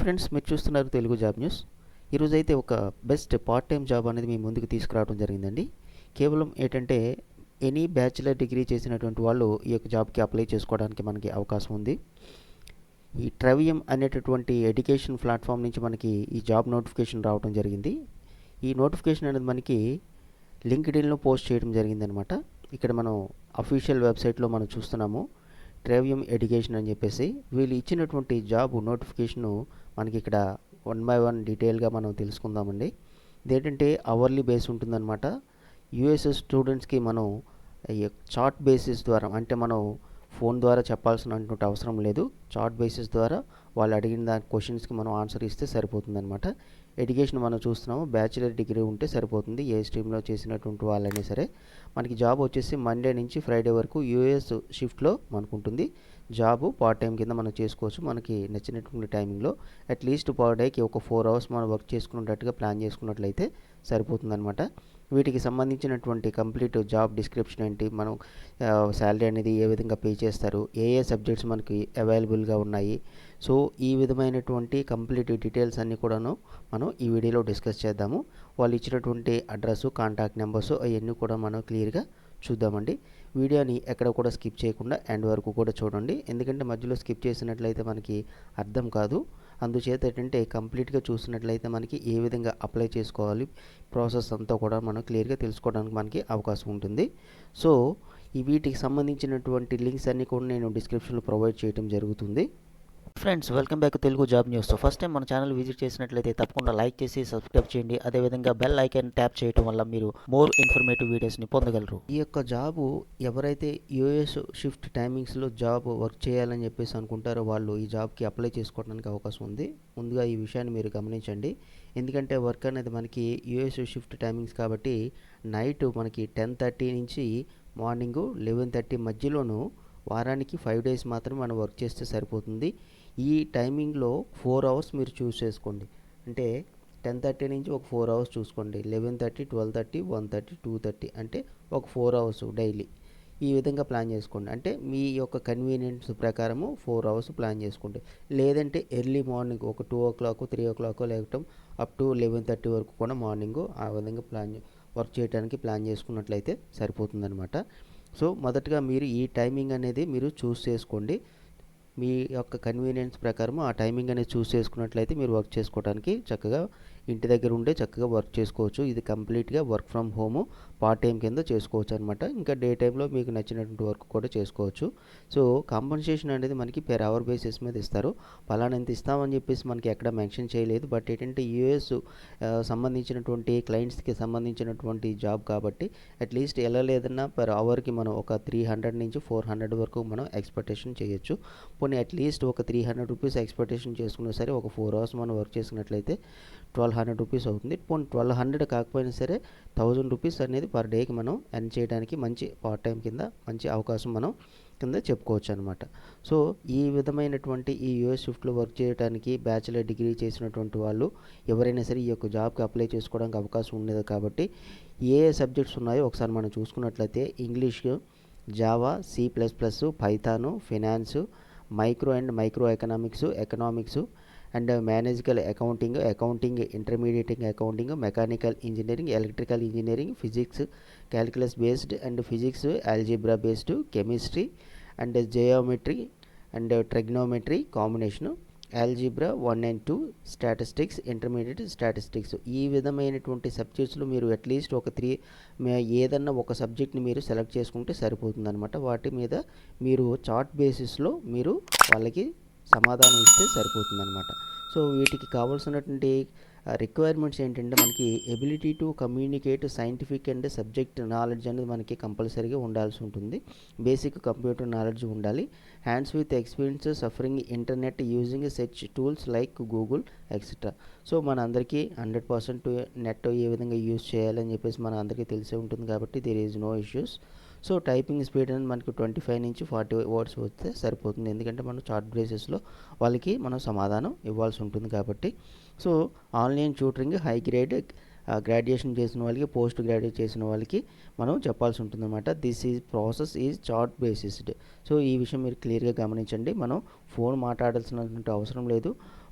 Friends, మీరు చూస్తున్నారు Telugu job news. ఈరోజైతే ఒక బెస్ట్ పార్ట్ టైం జాబ్ అనేది మీ ముందుకు తీసుకురావడం జరిగిందండి. కేవలం ఏంటంటే ఎనీ బ్యాచిలర్ డిగ్రీ చేసినటువంటి వాళ్ళు ఈ యొక్క జాబ్కి అప్లై చేసుకోవడానికి మనకి అవకాశం ఉంది. ఈ ట్రవియం అనేటటువంటి ఎడ్యుకేషన్ ప్లాట్ఫామ్ నుంచి మనకి ఈ జాబ్ నోటిఫికేషన్ రావడం జరిగింది. ఈ నోటిఫికేషన్ అనేది మనకి లింక్డ్ఇన్లో పోస్ట్ చేయడం జరిగిందనమాట. ఇక్కడ మనం అఫీషియల్ వెబ్సైట్లో మనం చూస్తున్నాము ట్రవియం ఎడ్యుకేషన్ అని చెప్పేసి. వీళ్ళు ఇచ్చినటువంటి జాబ్ నోటిఫికేషను మనకి ఇక్కడ 1 by 1 డీటెయిల్గా మనం తెలుసుకుందామండి. ఇదేంటంటే అవర్లీ బేస్ ఉంటుందన్నమాట. యూఎస్ స్టూడెంట్స్కి మనం చార్ట్ బేసిస్ ద్వారా, అంటే మనం ఫోన్ ద్వారా చెప్పాల్సినటువంటి అవసరం లేదు. చార్ట్ బేసిస్ ద్వారా వాళ్ళు అడిగిన దాని క్వశ్చన్స్కి మనం ఆన్సర్ ఇస్తే సరిపోతుందన్నమాట. ఎడ్యుకేషన్ మనం చూస్తున్నాము, బ్యాచిలర్ డిగ్రీ ఉంటే సరిపోతుంది. ఏ స్ట్రీమ్లో చేసినటువంటి వాళ్ళైనా సరే. మనకి జాబ్ వచ్చేసి మండే నుంచి ఫ్రైడే వరకు యూఎస్ షిఫ్ట్లో మనకు ఉంటుంది. జాబు పార్ట్ టైం కింద మనం చేసుకోవచ్చు. మనకి నచ్చినటువంటి టైమింగ్లో అట్లీస్ట్ పర్ డేకి ఒక 4 hours మనం వర్క్ చేసుకున్నట్టుగా ప్లాన్ చేసుకున్నట్లయితే సరిపోతుందన్నమాట. వీటికి సంబంధించినటువంటి కంప్లీట్ జాబ్ డిస్క్రిప్షన్ ఏంటి, మనం శాలరీ అనేది ఏ విధంగా పే చేస్తారు, ఏ సబ్జెక్ట్స్ మనకి అవైలబుల్గా ఉన్నాయి, సో ఈ విధమైనటువంటి కంప్లీట్ డీటెయిల్స్ అన్నీ కూడాను మనం ఈ వీడియోలో డిస్కస్ చేద్దాము. వాళ్ళు ఇచ్చినటువంటి అడ్రస్, కాంటాక్ట్ నెంబర్స్ అవన్నీ కూడా మనం క్లియర్గా చూద్దామండి. వీడియోని ఎక్కడ కూడా స్కిప్ చేయకుండా ఎండ్ వరకు కూడా చూడండి. ఎందుకంటే మధ్యలో స్కిప్ చేసినట్లయితే మనకి అర్థం కాదు. అందుచేత ఏంటంటే కంప్లీట్గా చూసినట్లయితే మనకి ఏ విధంగా అప్లై చేసుకోవాలి, ప్రాసెస్ అంతా కూడా మనం క్లియర్గా తెలుసుకోవడానికి మనకి అవకాశం ఉంటుంది. సో ఈ వీటికి సంబంధించినటువంటి లింక్స్ అన్నీ కూడా నేను డిస్క్రిప్షన్లో ప్రొవైడ్ చేయడం జరుగుతుంది. Friends, welcome back Telugu job news. First time మన ఛానల్ విజిట్ చేసినట్లయితే తప్పకుండా లైక్ చేసి సబ్స్క్రైబ్ చేయండి. అదేవిధంగా బెల్ ఐకాన్ ట్యాప్ చేయడం వల్ల మీరు మోర్ ఇన్ఫర్మేటివ్ వీడియోస్ని పొందగలరు. ఈ యొక్క జాబు ఎవరైతే యూఎస్ షిఫ్ట్ టైమింగ్స్లో జాబ్ వర్క్ చేయాలని చెప్పేసి అనుకుంటారో వాళ్ళు ఈ జాబ్కి అప్లై చేసుకోవడానికి అవకాశం ఉంది. ముందుగా ఈ విషయాన్ని మీరు గమనించండి. ఎందుకంటే వర్క్ అనేది మనకి యూఎస్ షిఫ్ట్ టైమింగ్స్ కాబట్టి నైట్ మనకి 10:30 నుంచి మార్నింగ్ 11:30 మధ్యలోనూ వారానికి 5 days మాత్రమే మనం వర్క్ చేస్తే సరిపోతుంది. ఈ టైమింగ్లో 4 hours మీరు చూస్ చేసుకోండి. అంటే 10:30 నుంచి ఒక 4 hours చూసుకోండి. 11:30, 12:30, 1:30, 2:30 అంటే ఒక 4 hours డైలీ. ఈ విధంగా ప్లాన్ చేసుకోండి. అంటే మీ యొక్క కన్వీనియన్స్ ప్రకారము 4 hours ప్లాన్ చేసుకోండి. లేదంటే ఎర్లీ మార్నింగ్ ఒక 2 o'clock, 3 o'clock లేకపోతే అప్ టు 11:30 వరకు కూడా మార్నింగ్ ఆ విధంగా వర్క్ చేయడానికి ప్లాన్ చేసుకున్నట్లయితే సరిపోతుందన్నమాట. సో మొదటగా మీరు ఈ టైమింగ్ అనేది మీరు చూస్ చేసుకోండి. మీ యొక్క కన్వీనియన్స్ ప్రకారం ఆ టైమింగ్ అనేది చూస్ చేసుకున్నట్లయితే మీరు వర్క్ చేసుకోవడానికి చక్కగా ఇంటి దగ్గర ఉండే చక్కగా వర్క్ చేసుకోవచ్చు. ఇది కంప్లీట్గా work from home part time కింద చేసుకోవచ్చు అనమాట. ఇంకా డే టైంలో మీకు నచ్చినటువంటి వర్క్ కూడా చేసుకోవచ్చు. సో కాంపన్సేషన్ అనేది మనకి పెర్ అవర్ బేసిస్ మీద ఇస్తారు. పలానా ఎంత ఇస్తామని చెప్పేసి మనకి ఎక్కడ మెన్షన్ చేయలేదు. బట్ ఏంటంటే యూఎస్ సంబంధించినటువంటి క్లయింట్స్కి సంబంధించినటువంటి జాబ్ కాబట్టి అట్లీస్ట్ ఎలా లేదన్నా పర్ అవర్కి మనం ఒక 300 నుంచి 400 వరకు మనం ఎక్స్పెక్టేషన్ చేయొచ్చు. పోనీ అట్లీస్ట్ ఒక 300 రూపీస్ ఎక్స్పెక్టేషన్ చేసుకున్నా సరే ఒక 4 hours మనం వర్క్ చేసుకున్నట్లయితే 1200 రూపీస్ అవుతుంది. పోనీ 1200 కాకపోయినా సరే 1000 రూపీస్ అనేది పర్ డేకి మనం ఎర్న్ చేయడానికి మంచి పార్ట్ టైం కింద మంచి అవకాశం మనం కింద చెప్పుకోవచ్చు అనమాట. సో ఈ విధమైనటువంటి ఈ యూఎస్ షిఫ్ట్లో వర్క్ చేయడానికి బ్యాచిలర్ డిగ్రీ చేసినటువంటి వాళ్ళు ఎవరైనా సరే ఈ యొక్క జాబ్కి అప్లై చేసుకోవడానికి అవకాశం ఉండదు. కాబట్టి ఏ సబ్జెక్ట్స్ ఉన్నాయో ఒకసారి మనం చూసుకున్నట్లయితే English, Java, C++, Python, finance, micro and micro economics and managerial accounting, intermediate accounting, mechanical engineering, electrical engineering, physics, calculus based and physics, algebra based, chemistry and geometry and trigonometry combination, algebra 1 and 2, statistics, intermediate statistics. ఈ విధమైనటువంటి సబ్జెక్ట్స్లో మీరు at least ఒక ఏదన్నా ఒక సబ్జెక్ట్ని మీరు select చేసుకుంటే సరిపోతుందన్నమాట. వాటి మీద మీరు చార్ట్ బేసిస్లో మీరు వాళ్ళకి సమాధానం ఇస్తే సరిపోతుందన్నమాట. సో వీటికి కావాల్సినటువంటి రిక్వైర్మెంట్స్ ఏంటంటే మనకి ability to communicate scientific and subject knowledge అనేది మనకి కంపల్సరీగా ఉండాల్సి ఉంటుంది. బేసిక్ కంప్యూటర్ నాలెడ్జ్ ఉండాలి. Hands with experience suffering internet using search tools like Google etcetera. So మన అందరికీ 100% నెట్ ఏ విధంగా యూజ్ చేయాలని చెప్పేసి మన అందరికీ తెలిసే ఉంటుంది కాబట్టి there is no issues. So typing speed అనేది మనకు 25 నుంచి 40 words వస్తే సరిపోతుంది. ఎందుకంటే మనం చార్ట్ బేసిస్లో వాళ్ళకి మనం సమాధానం ఇవ్వాల్సి ఉంటుంది కాబట్టి. So online tutoring high grade graduation చేసిన వాళ్ళకి, పోస్ట్ గ్రాడ్యుయేట్ చేసిన వాళ్ళకి మనం చెప్పాల్సి ఉంటుందన్నమాట. This is process is chart based. So ఈ విషయం మీరు క్లియర్గా గమనించండి. మనం ఫోన్ మాట్లాడాల్సినటువంటి అవసరం లేదు.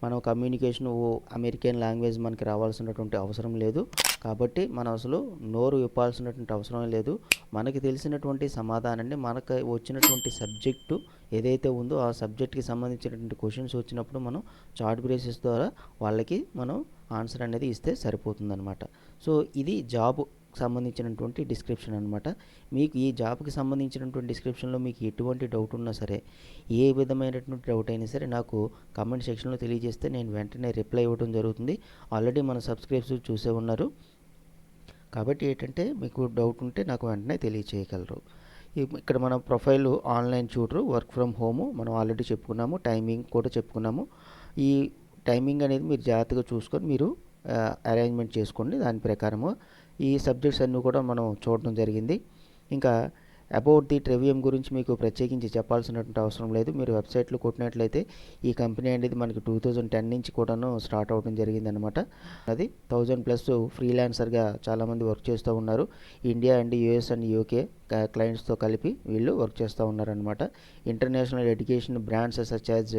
మనం కమ్యూనికేషన్ అమెరికన్ లాంగ్వేజ్ మనకి రావాల్సినటువంటి అవసరం లేదు. కాబట్టి మనం అసలు నోరు విప్పాల్సినటువంటి అవసరం లేదు. మనకి తెలిసినటువంటి సమాధానాన్ని మనకు వచ్చినటువంటి సబ్జెక్టు ఏదైతే ఉందో ఆ సబ్జెక్ట్కి సంబంధించినటువంటి క్వశ్చన్స్ వచ్చినప్పుడు మనం చార్ట్ బ్రేసెస్ ద్వారా వాళ్ళకి మనం ఆన్సర్ అనేది ఇస్తే సరిపోతుందన్నమాట. సో ఇది జాబ్ సంబంధించినటువంటి డిస్క్రిప్షన్ అనమాట. మీకు ఈ జాబ్కి సంబంధించినటువంటి డిస్క్రిప్షన్లో మీకు ఎటువంటి డౌట్ ఉన్నా సరే, ఏ విధమైనటువంటి డౌట్ అయినా సరే నాకు కామెంట్ సెక్షన్లో తెలియజేస్తే నేను వెంటనే రిప్లై ఇవ్వడం జరుగుతుంది. ఆల్రెడీ మన సబ్స్క్రైబ్స్ చూసే ఉన్నారు కాబట్టి ఏంటంటే మీకు డౌట్ ఉంటే నాకు వెంటనే తెలియచేయగలరు. ఇక్కడ మన profile online tutor, work from home మనం ఆల్రెడీ చెప్పుకున్నాము. టైమింగ్ కూడా చెప్పుకున్నాము. ఈ టైమింగ్ అనేది మీరు జాగ్రత్తగా చూసుకొని మీరు అరేంజ్మెంట్ చేసుకోండి. దాని ప్రకారము ఈ సబ్జెక్ట్స్ అన్నీ కూడా మనం చూడడం జరిగింది. ఇంకా అబౌట్ ది ట్రివియం గురించి మీకు ప్రత్యేకించి చెప్పాల్సినటువంటి అవసరం లేదు. మీరు వెబ్సైట్లో కొట్టినట్లయితే ఈ కంపెనీ అనేది మనకి 2010 నుంచి కూడాను స్టార్ట్ అవ్వడం జరిగిందనమాట. అది 1000+ ఫ్రీలాన్సర్గా చాలామంది వర్క్ చేస్తూ ఉన్నారు. India and US and UK క్లయింట్స్తో కలిపి వీళ్ళు వర్క్ చేస్తూ ఉన్నారనమాట. International education brands such as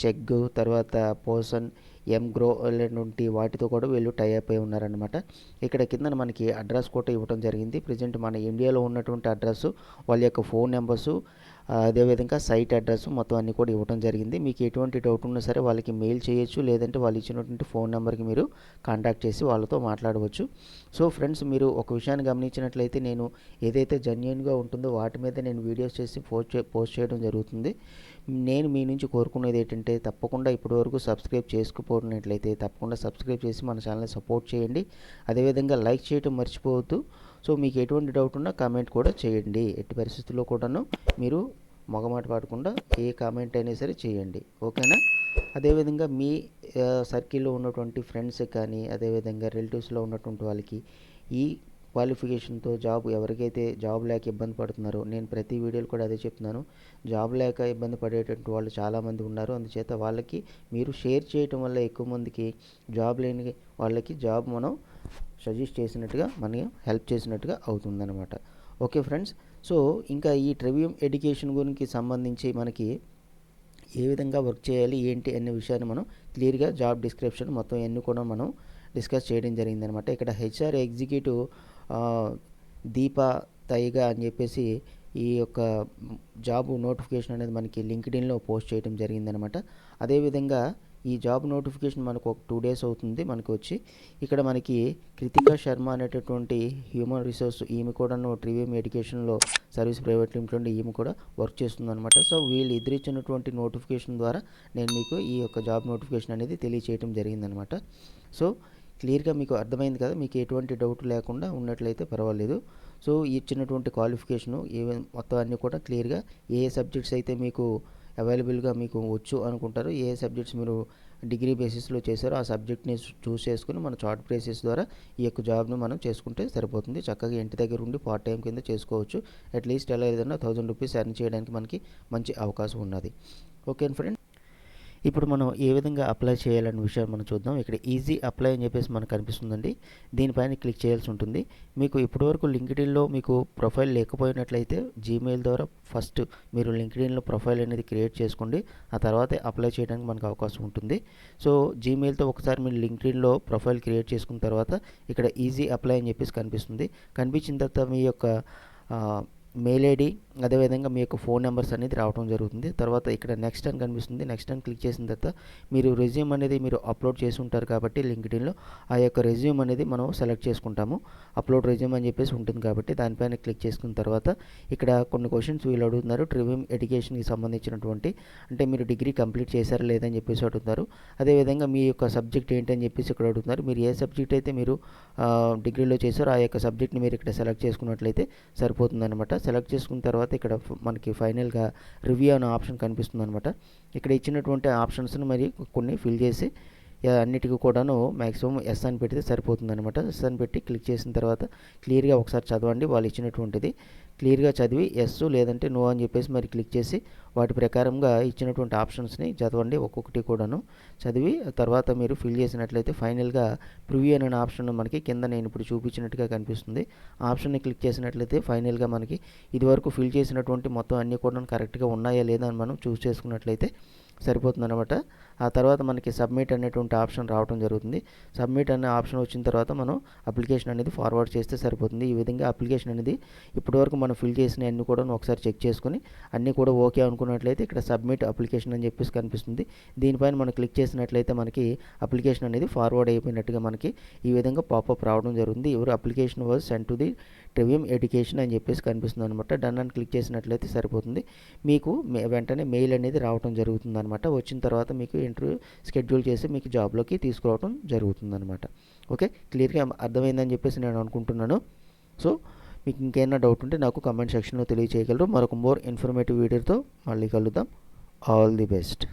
Chegg, తర్వాత పోసన్, ఎంగ్రో ఇలాంటి వాటితో కూడా వీళ్ళు టైఅప్ అయి ఉన్నారనమాట. ఇక్కడ కింద మనకి అడ్రస్ కూడా ఇవ్వడం జరిగింది. ప్రజెంట్ మన ఇండియాలో ఉన్నటువంటి అడ్రస్, వాళ్ళ యొక్క ఫోన్ నెంబర్సు, అదేవిధంగా సైట్ అడ్రస్ మొత్తం అన్నీ కూడా ఇవ్వడం జరిగింది. మీకు ఎటువంటి డౌట్ ఉన్నా సరే వాళ్ళకి మెయిల్ చేయొచ్చు, లేదంటే వాళ్ళు ఇచ్చినటువంటి ఫోన్ నెంబర్కి మీరు కాంటాక్ట్ చేసి వాళ్ళతో మాట్లాడవచ్చు. సో ఫ్రెండ్స్, మీరు ఒక విషయాన్ని గమనించినట్లయితే నేను ఏదైతే జెన్యూన్గా ఉంటుందో వాటి మీద నేను వీడియోస్ చేసి పోస్ట్ చేయడం జరుగుతుంది. నేను మీ నుంచి కోరుకునేది ఏంటంటే తప్పకుండా ఇప్పటివరకు సబ్స్క్రైబ్ చేసుకోకపోయినట్లయితే తప్పకుండా సబ్స్క్రైబ్ చేసి మన ఛానల్ని సపోర్ట్ చేయండి. అదేవిధంగా లైక్ చేయడం మర్చిపోవద్దు. సో మీకు ఎటువంటి డౌట్ ఉన్నా కామెంట్ కూడా చేయండి. ఎట్టి పరిస్థితుల్లో కూడాను మీరు మొగమాట పడకుండా ఏ కామెంట్ అయినా సరే చేయండి, ఓకేనా? అదేవిధంగా మీ సర్కిల్లో ఉన్నటువంటి ఫ్రెండ్స్ కానీ అదేవిధంగా రిలేటివ్స్లో ఉన్నటువంటి వాళ్ళకి ఈ క్వాలిఫికేషన్తో జాబ్ ఎవరికైతే జాబ్ లేక ఇబ్బంది పడుతున్నారో, నేను ప్రతి వీడియోలో కూడా అదే చెప్తున్నాను, జాబ్ లేక ఇబ్బంది పడేటువంటి వాళ్ళు చాలామంది ఉన్నారు. అందుచేత వాళ్ళకి మీరు షేర్ చేయటం వల్ల ఎక్కువ మందికి జాబ్ లేని వాళ్ళకి జాబ్ మనం సజెస్ట్ చేసినట్టుగా మనకి హెల్ప్ చేసినట్టుగా అవుతుందన్నమాట. ఓకే ఫ్రెండ్స్, సో ఇంకా ఈ ట్రివియం ఎడ్యుకేషన్ గురించి సంబంధించి మనకి ఏ విధంగా వర్క్ చేయాలి ఏంటి అనే విషయాన్ని మనం క్లియర్గా జాబ్ డిస్క్రిప్షన్ మొత్తం అన్నీ కూడా మనం డిస్కస్ చేయడం జరిగిందనమాట. ఇక్కడ హెచ్ఆర్ ఎగ్జిక్యూటివ్ దీపా తైగా అని చెప్పేసి ఈ యొక్క జాబ్ నోటిఫికేషన్ అనేది మనకి లింక్డ్ఇన్లో పోస్ట్ చేయడం జరిగిందనమాట. అదేవిధంగా ఈ జాబ్ నోటిఫికేషన్ మనకు ఒక 2 days అవుతుంది మనకు వచ్చి. ఇక్కడ మనకి కృతికా శర్మ అనేటటువంటి హ్యూమన్ రిసోర్స్, ఈమె కూడా ట్రివియం ఎడ్యుకేషన్లో సర్వీస్ ప్రైవేట్ లిమిటెడ్ ఈమె కూడా వర్క్ చేస్తుందన్నమాట. సో వీళ్ళు ఇద్దరు ఇచ్చినటువంటి నోటిఫికేషన్ ద్వారా నేను మీకు ఈ యొక్క జాబ్ నోటిఫికేషన్ అనేది తెలియచేయడం జరిగిందనమాట. సో క్లియర్గా మీకు అర్థమైంది కదా. మీకు ఎటువంటి డౌట్ లేకుండా ఉన్నట్లయితే పర్వాలేదు. సో ఇచ్చినటువంటి క్వాలిఫికేషను మొత్తం అన్నీ కూడా క్లియర్గా ఏ సబ్జెక్ట్స్ అయితే మీకు అవైలబుల్గా మీకు వచ్చు అనుకుంటారు, ఏ సబ్జెక్ట్స్ మీరు డిగ్రీ బేసిస్లో చేశారో ఆ సబ్జెక్ట్ని చూస్ చేసుకుని మన చార్ట్ బేసిస్ ద్వారా ఈ యొక్క జాబ్ను మనం చేసుకుంటే సరిపోతుంది. చక్కగా ఇంటి దగ్గర ఉండి పార్ట్ టైం కింద చేసుకోవచ్చు. అట్లీస్ట్ ఎలా ఏదైనా 1000 రూపీస్ ఎర్న్ చేయడానికి మనకి మంచి అవకాశం ఉన్నది. ఓకే ఫ్రెండ్, ఇప్పుడు మనం ఏ విధంగా అప్లై చేయాలనే విషయాన్ని మనం చూద్దాం. ఇక్కడ ఈజీ అప్లై అని చెప్పేసి మనకు కనిపిస్తుందండి. దీనిపైన క్లిక్ చేయాల్సి ఉంటుంది. మీకు ఇప్పటివరకు లింక్డ్ఇన్లో మీకు ప్రొఫైల్ లేకపోయినట్లయితే జీమెయిల్ ద్వారా ఫస్ట్ మీరు లింక్డ్ఇన్లో ప్రొఫైల్ అనేది క్రియేట్ చేసుకోండి. ఆ తర్వాత అప్లై చేయడానికి మనకు అవకాశం ఉంటుంది. సో జీమెయిల్తో ఒకసారి మీరు లింక్డ్ఇన్లో ప్రొఫైల్ క్రియేట్ చేసుకున్న తర్వాత ఇక్కడ ఈజీ అప్లై అని చెప్పేసి కనిపిస్తుంది. కనిపించిన తర్వాత మీ యొక్క మెయిల్ ఐడి అదేవిధంగా మీ యొక్క ఫోన్ నెంబర్స్ అనేది రావడం జరుగుతుంది. తర్వాత ఇక్కడ నెక్స్ట్ అని కనిపిస్తుంది. నెక్స్ట్ అని క్లిక్ చేసిన తర్వాత మీరు రెజ్యూమ్ అనేది మీరు అప్లోడ్ చేసి ఉంటారు కాబట్టి లింక్డ్ఇన్లో ఆ యొక్క రెజ్యూమ్ అనేది మనం సెలెక్ట్ చేసుకుంటాము. అప్లోడ్ రెజ్యూమ్ అని చెప్పేసి ఉంటుంది కాబట్టి దానిపైన క్లిక్ చేసుకున్న తర్వాత ఇక్కడ కొన్ని క్వశ్చన్స్ వీళ్ళు అడుగుతున్నారు. ట్రివియం ఎడ్యుకేషన్కి సంబంధించినటువంటి, అంటే మీరు డిగ్రీ కంప్లీట్ చేశారా లేదని చెప్పేసి అడుగుతున్నారు. అదేవిధంగా మీ యొక్క సబ్జెక్ట్ ఏంటని చెప్పేసి ఇక్కడ అడుగుతున్నారు. మీరు ఏ సబ్జెక్ట్ అయితే మీరు డిగ్రీలో చేశారో ఆ యొక్క సబ్జెక్ట్ని మీరు ఇక్కడ సెలెక్ట్ చేసుకున్నట్లయితే సరిపోతుందన్నమాట. సెలెక్ట్ చేసుకున్న తర్వాత ఇక్కడ మనకి ఫైనల్గా రివ్యూ అనే ఆప్షన్ కనిపిస్తుంది అనమాట. ఇక్కడ ఇచ్చినటువంటి ఆప్షన్స్ని మరి కొన్ని ఫిల్ చేసి అన్నిటికీ కూడాను మ్యాక్సిమం ఎస్ అని పెడితే సరిపోతుంది అనమాట. ఎస్ అని పెట్టి క్లిక్ చేసిన తర్వాత క్లియర్గా ఒకసారి చదవండి. వాళ్ళు ఇచ్చినటువంటిది క్లియర్గా చదివి ఎస్ లేదంటే నో అని చెప్పేసి మరి క్లిక్ చేసి వాటి ప్రకారంగా ఇచ్చినటువంటి ఆప్షన్స్ని చదవండి. ఒక్కొక్కటి కూడాను చదివి తర్వాత మీరు ఫిల్ చేసినట్లయితే ఫైనల్గా ప్రివ్యూ అనే ఆప్షన్ మనకి కింద నేను ఇప్పుడు చూపించినట్టుగా కనిపిస్తుంది. ఆప్షన్ని క్లిక్ చేసినట్లయితే ఫైనల్గా మనకి ఇదివరకు ఫిల్ చేసినటువంటి మొత్తం అన్నీ కూడా కరెక్ట్గా ఉన్నాయా లేదా అని మనం చూస్ చేసుకున్నట్లయితే సరిపోతుంది అనమాట. ఆ తర్వాత మనకి సబ్మిట్ అనేటువంటి ఆప్షన్ రావడం జరుగుతుంది. సబ్మిట్ అనే ఆప్షన్ వచ్చిన తర్వాత మనం అప్లికేషన్ అనేది ఫార్వర్డ్ చేస్తే సరిపోతుంది. ఈ విధంగా అప్లికేషన్ అనేది ఇప్పటివరకు మనం ఫిల్ చేసిన అన్ని కూడా ఒకసారి చెక్ చేసుకొని అన్నీ కూడా ఓకే అనుకున్నట్లయితే ఇక్కడ సబ్మిట్ అప్లికేషన్ అని చెప్పేసి కనిపిస్తుంది. దీనిపైన మనం క్లిక్ చేసినట్లయితే మనకి అప్లికేషన్ అనేది ఫార్వర్డ్ అయిపోయినట్టుగా మనకి ఈ విధంగా పాపప్ రావడం జరుగుతుంది. Your application was send to the ట్రివియం education అని చెప్పేసి కనిపిస్తుంది అనమాట. డన్ అని క్లిక్ చేసినట్లయితే సరిపోతుంది. మీకు వెంటనే మెయిల్ అనేది రావడం జరుగుతుంది అనమాట. వచ్చిన తర్వాత మీకు ఇంటర్వ్యూ షెడ్యూల్ చేసి మీకు జాబ్లోకి తీసుకురావడం జరుగుతుంది అనమాట. ఓకే, క్లియర్గా అర్థమైందని చెప్పేసి నేను అనుకుంటున్నాను. సో మీకు ఇంకేమైనా డౌట్ ఉంటే నాకు కమెంట్ సెక్షన్లో తెలియజేయగలరు. మరొక మోర్ ఇన్ఫర్మేటివ్ వీడియోతో మళ్ళీ కలుద్దాం. All the best.